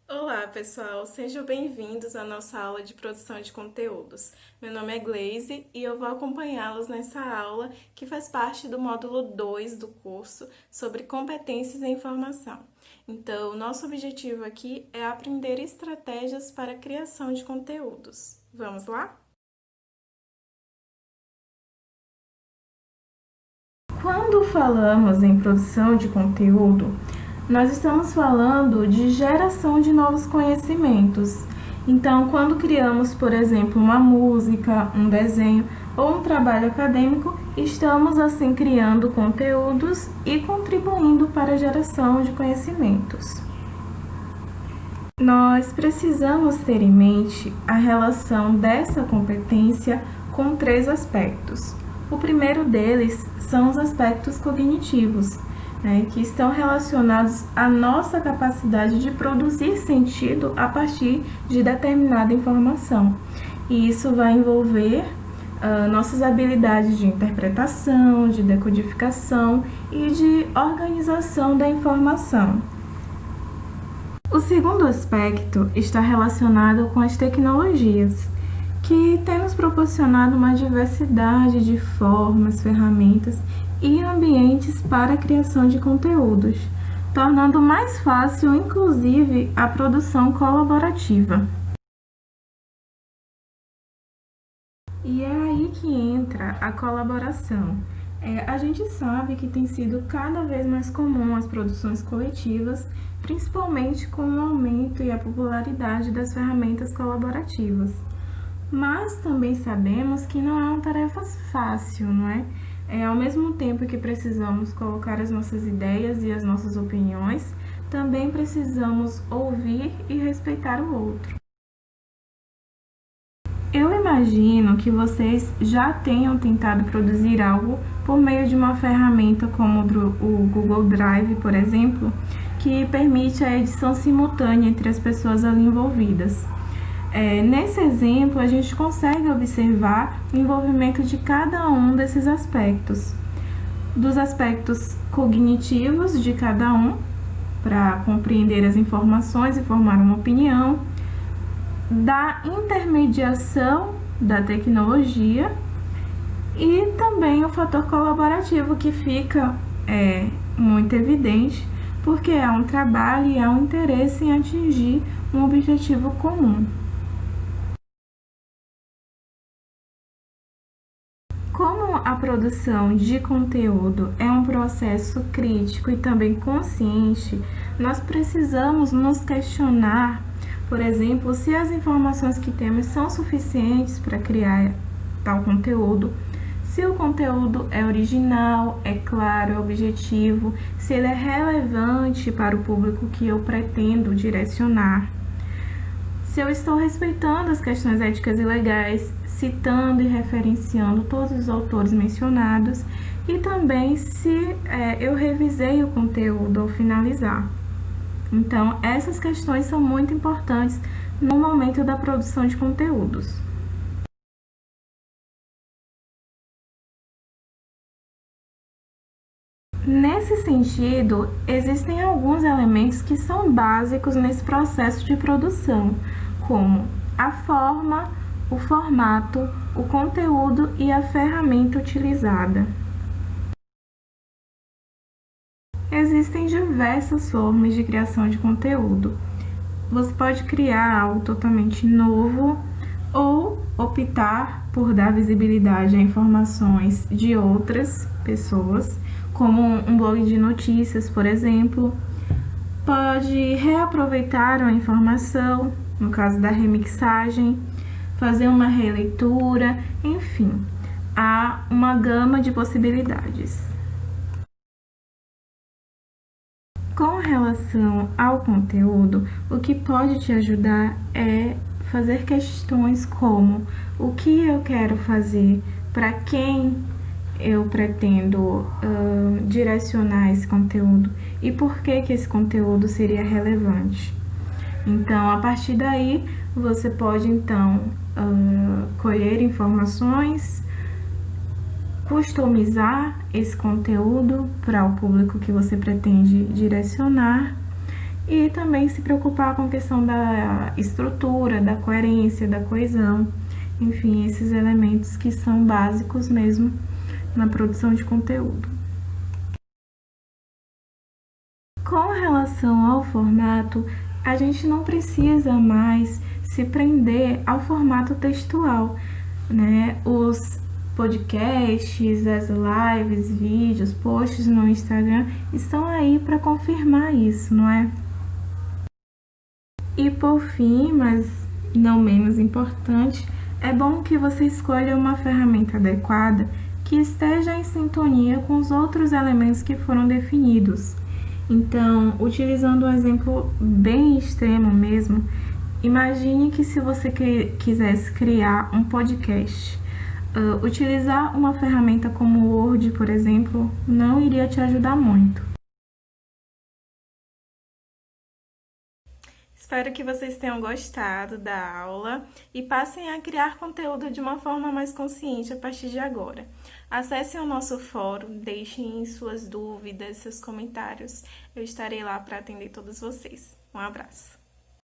Olá, pessoal! Sejam bem-vindos à nossa aula de produção de conteúdos. Meu nome é Glaze e eu vou acompanhá-los nessa aula que faz parte do módulo 2 do curso sobre competências em informação. Então, nosso objetivo aqui é aprender estratégias para a criação de conteúdos. Vamos lá? Quando falamos em produção de conteúdo, nós estamos falando de geração de novos conhecimentos. Então, quando criamos, por exemplo, uma música, um desenho ou um trabalho acadêmico, estamos assim criando conteúdos e contribuindo para a geração de conhecimentos. Nós precisamos ter em mente a relação dessa competência com três aspectos. O primeiro deles são os aspectos cognitivos, que estão relacionados à nossa capacidade de produzir sentido a partir de determinada informação. E isso vai envolver nossas habilidades de interpretação, de decodificação e de organização da informação. O segundo aspecto está relacionado com as tecnologias, que têm nos proporcionado uma diversidade de formas, ferramentas e ambientes para a criação de conteúdos, tornando mais fácil, inclusive, a produção colaborativa. E é aí que entra a colaboração. A gente sabe que tem sido cada vez mais comum as produções coletivas, principalmente com o aumento e a popularidade das ferramentas colaborativas. Mas também sabemos que não é uma tarefa fácil, não é? Ao mesmo tempo que precisamos colocar as nossas ideias e as nossas opiniões, também precisamos ouvir e respeitar o outro. Eu imagino que vocês já tenham tentado produzir algo por meio de uma ferramenta como o Google Drive, por exemplo, que permite a edição simultânea entre as pessoas ali envolvidas. Nesse exemplo, a gente consegue observar o envolvimento de cada um desses aspectos. Dos aspectos cognitivos de cada um, para compreender as informações e formar uma opinião, da intermediação da tecnologia e também o fator colaborativo que fica muito evidente, porque há um trabalho e há um interesse em atingir um objetivo comum. Como a produção de conteúdo é um processo crítico e também consciente, nós precisamos nos questionar, por exemplo, se as informações que temos são suficientes para criar tal conteúdo, se o conteúdo é original, é claro, é objetivo, se ele é relevante para o público que eu pretendo direcionar, se eu estou respeitando as questões éticas e legais, citando e referenciando todos os autores mencionados, e também se eu revisei o conteúdo ao finalizar. Então, essas questões são muito importantes no momento da produção de conteúdos. Nesse sentido, existem alguns elementos que são básicos nesse processo de produção, como a forma, o formato, o conteúdo e a ferramenta utilizada. Existem diversas formas de criação de conteúdo. Você pode criar algo totalmente novo ou optar por dar visibilidade a informações de outras pessoas, como um blog de notícias, por exemplo. Pode reaproveitar uma informação, no caso da remixagem, fazer uma releitura, enfim, há uma gama de possibilidades. Com relação ao conteúdo, o que pode te ajudar é fazer questões como o que eu quero fazer, para quem eu pretendo direcionar esse conteúdo e por que esse conteúdo seria relevante. Então, a partir daí, você pode então colher informações, customizar esse conteúdo para o público que você pretende direcionar e também se preocupar com a questão da estrutura, da coerência, da coesão, enfim, esses elementos que são básicos mesmo na produção de conteúdo. Com relação ao formato, a gente não precisa mais se prender ao formato textual, né? Os podcasts, as lives, vídeos, posts no Instagram estão aí para confirmar isso, não é? E por fim, mas não menos importante, é bom que você escolha uma ferramenta adequada que esteja em sintonia com os outros elementos que foram definidos. Então, utilizando um exemplo bem extremo mesmo, imagine que se você quisesse criar um podcast, utilizar uma ferramenta como o Word, por exemplo, não iria te ajudar muito. Espero que vocês tenham gostado da aula e passem a criar conteúdo de uma forma mais consciente a partir de agora. Acessem o nosso fórum, deixem suas dúvidas, seus comentários. Eu estarei lá para atender todos vocês. Um abraço!